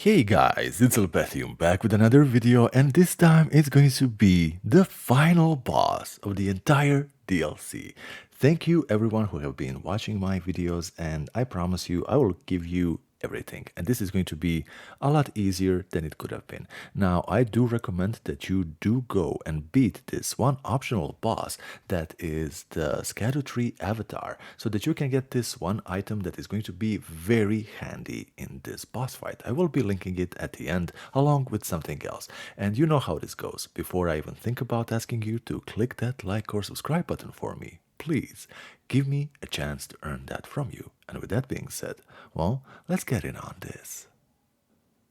Hey guys, it's Elbethium back with another video, and this time it's going to be the final boss of the entire DLC. Thank you everyone who have been watching my videos, and I promise you I will give you everything, and this is going to be a lot easier than it could have been. Now I do recommend that you do go and beat this one optional boss, that is the erdtree avatar, so that you can get this one item that is going to be very handy in this boss fight. I will be linking it at the end along with something else, and you know how this goes. Before I even think about asking you to click that like or subscribe button for me, please give me a chance to earn that from you. And with that being said, well, let's get in on this.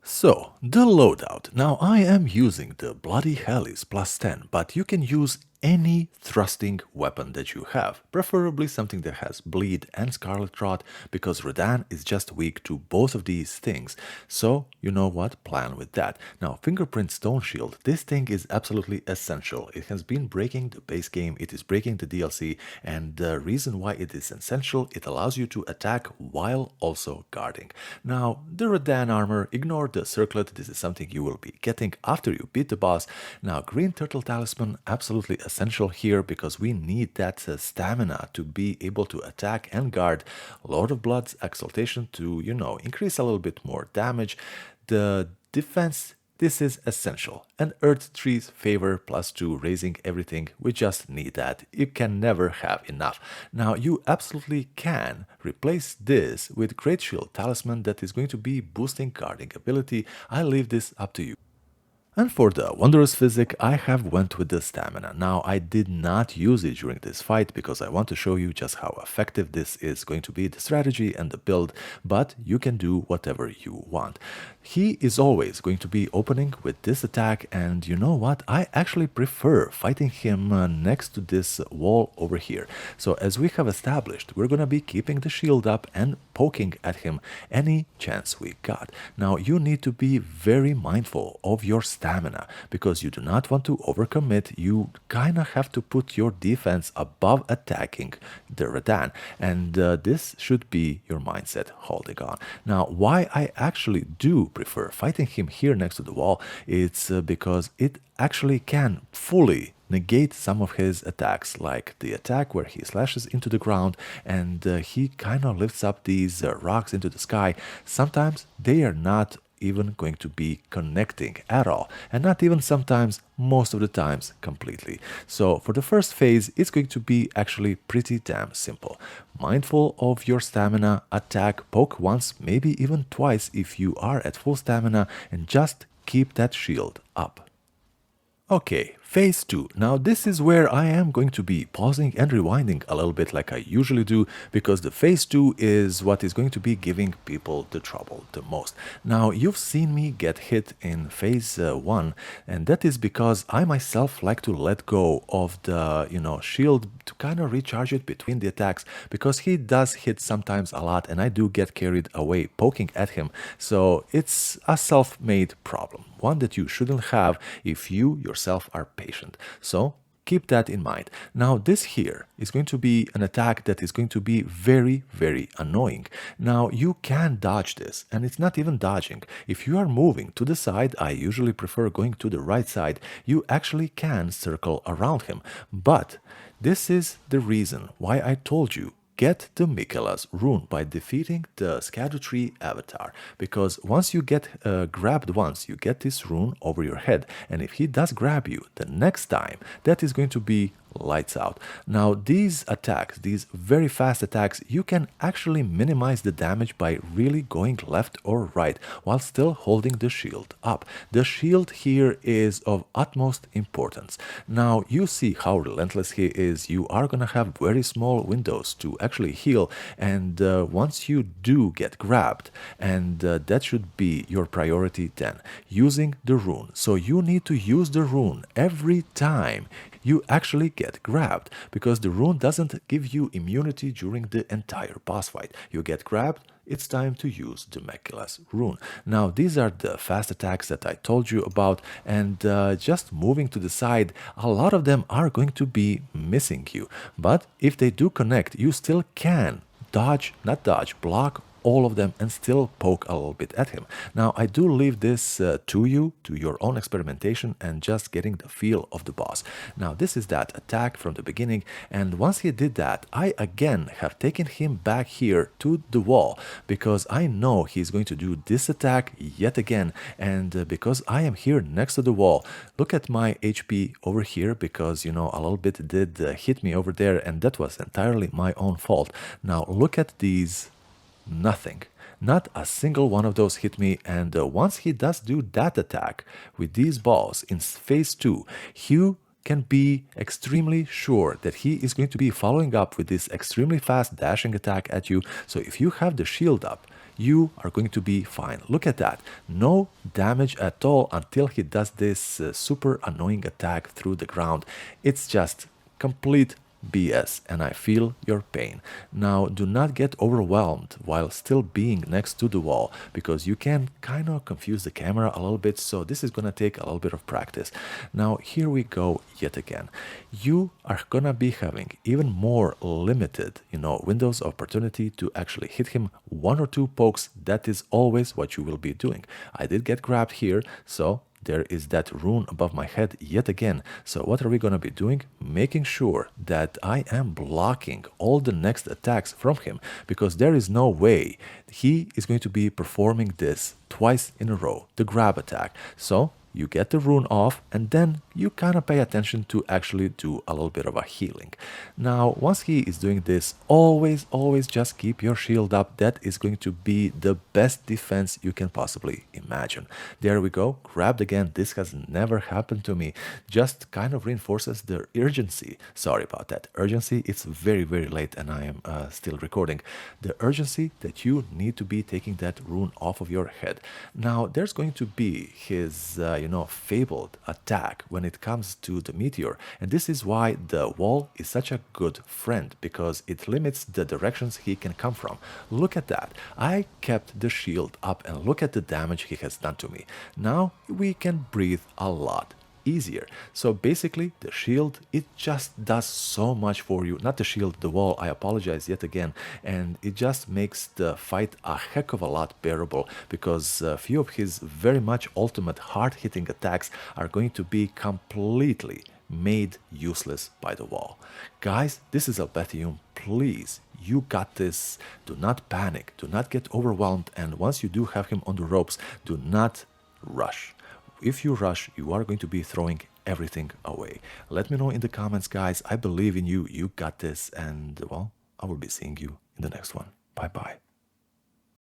So, the loadout. Now I am using the Bloody Hellis plus 10, but you can use any thrusting weapon that you have, preferably something that has bleed and scarlet rot, because Radahn is just weak to both of these things. So you know what, plan with that. Now fingerprint stone shield, this thing is absolutely essential. It has been breaking the base game, it is breaking the DLC, and the reason why it is essential, it allows you to attack while also guarding. Now the Radahn armor, ignore the circlet, this is something you will be getting after you beat the boss. Now green turtle talisman, absolutely essential here, because we need that stamina to be able to attack and guard. Lord of Blood's exaltation to, increase a little bit more damage. The defense, this is essential. And erdtree's favor +2 raising everything, we just need that. You can never have enough. Now you absolutely can replace this with great shield talisman that is going to be boosting guarding ability. I leave this up to you. And for the wondrous physic, I have went with the stamina. Now I did not use it during this fight because I want to show you just how effective this is going to be, the strategy and the build, but you can do whatever you want. He is always going to be opening with this attack, and you know what, I actually prefer fighting him next to this wall over here. So as we have established, we're gonna be keeping the shield up and poking at him any chance we got. Now you need to be very mindful of your stamina, because you do not want to overcommit. You kinda have to put your defense above attacking the Radahn, and this should be your mindset holding on. Now why I actually do prefer fighting him here next to the wall, it's because it actually can fully negate some of his attacks, like the attack where he slashes into the ground and he kind of lifts up these rocks into the sky. Sometimes they are not even going to be connecting at all, and not even sometimes, most of the times completely. So for the first phase, it's going to be actually pretty damn simple. Mindful of your stamina, attack, poke once, maybe even twice if you are at full stamina, and just keep that shield up. Okay, phase 2. Now this is where I am going to be pausing and rewinding a little bit like I usually do, because the phase 2 is what is going to be giving people the trouble the most. Now you've seen me get hit in phase 1, and that is because I myself like to let go of the shield to kind of recharge it between the attacks, because he does hit sometimes a lot and I do get carried away poking at him. So it's a self-made problem, one that you shouldn't have if you yourself are patient. So keep that in mind. Now this here is going to be an attack that is going to be very, very annoying. Now you can dodge this, and it's not even dodging. If you are moving to the side, I usually prefer going to the right side, you actually can circle around him. But this is the reason why I told you, get the Miquella's rune by defeating the erdtree avatar, because once you get grabbed once, you get this rune over your head, and if he does grab you the next time, that is going to be lights out. Now these attacks, these very fast attacks, you can actually minimize the damage by really going left or right while still holding the shield up. The shield here is of utmost importance. Now you see how relentless he is. You are gonna have very small windows to actually heal, and once you do get grabbed, and that should be your priority then, using the rune. So you need to use the rune every time you actually get grabbed, because the rune doesn't give you immunity during the entire boss fight. You get grabbed, it's time to use the Miquella's rune. Now these are the fast attacks that I told you about, and just moving to the side, a lot of them are going to be missing you, but if they do connect, you still can dodge, not dodge, block all of them and still poke a little bit at him. Now, I do leave this to you, to your own experimentation and just getting the feel of the boss. Now, this is that attack from the beginning, and once he did that, I again have taken him back here to the wall because I know he's going to do this attack yet again, and because I am here next to the wall, look at my HP over here because, you know, a little bit did hit me over there, and that was entirely my own fault. Now, look at these. Nothing. Not a single one of those hit me, and once he does do that attack with these balls in phase 2, you can be extremely sure that he is going to be following up with this extremely fast dashing attack at you. So if you have the shield up, you are going to be fine. Look at that. No damage at all until he does this super annoying attack through the ground. It's just complete BS, and I feel your pain. Now, do not get overwhelmed while still being next to the wall because you can kind of confuse the camera a little bit, so this is gonna take a little bit of practice. Now, here we go yet again. You are gonna be having even more limited, windows of opportunity to actually hit him. 1 or 2 pokes, that is always what you will be doing. I did get grabbed here, so there is that rune above my head yet again. So what are we going to be doing? Making sure that I am blocking all the next attacks from him, because there is no way he is going to be performing this twice in a row, the grab attack. So you get the rune off, and then you kind of pay attention to actually do a little bit of a healing. Now, once he is doing this, always just keep your shield up. That is going to be the best defense you can possibly imagine. There we go, grabbed again. This has never happened to me. Just kind of reinforces the urgency. Sorry about that. Urgency, it's very late and I am still recording. The urgency that you need to be taking that rune off of your head. Now, there's going to be his fabled attack when it comes to the meteor, and this is why the wall is such a good friend, because it limits the directions he can come from. Look at that. I kept the shield up, and look at the damage he has done to me. Now we can breathe a lot easier. So basically the shield, it just does so much for you. Not the shield, the wall, I apologize yet again. And it just makes the fight a heck of a lot bearable, because a few of his very much ultimate hard-hitting attacks are going to be completely made useless by the wall. Guys, this is Albethium. Please, you got this. Do not panic, do not get overwhelmed, and once you do have him on the ropes, do not rush. If you rush, you are going to be throwing everything away. Let me know in the comments, guys. I believe in you. You got this. And, well, I will be seeing you in the next one. Bye-bye.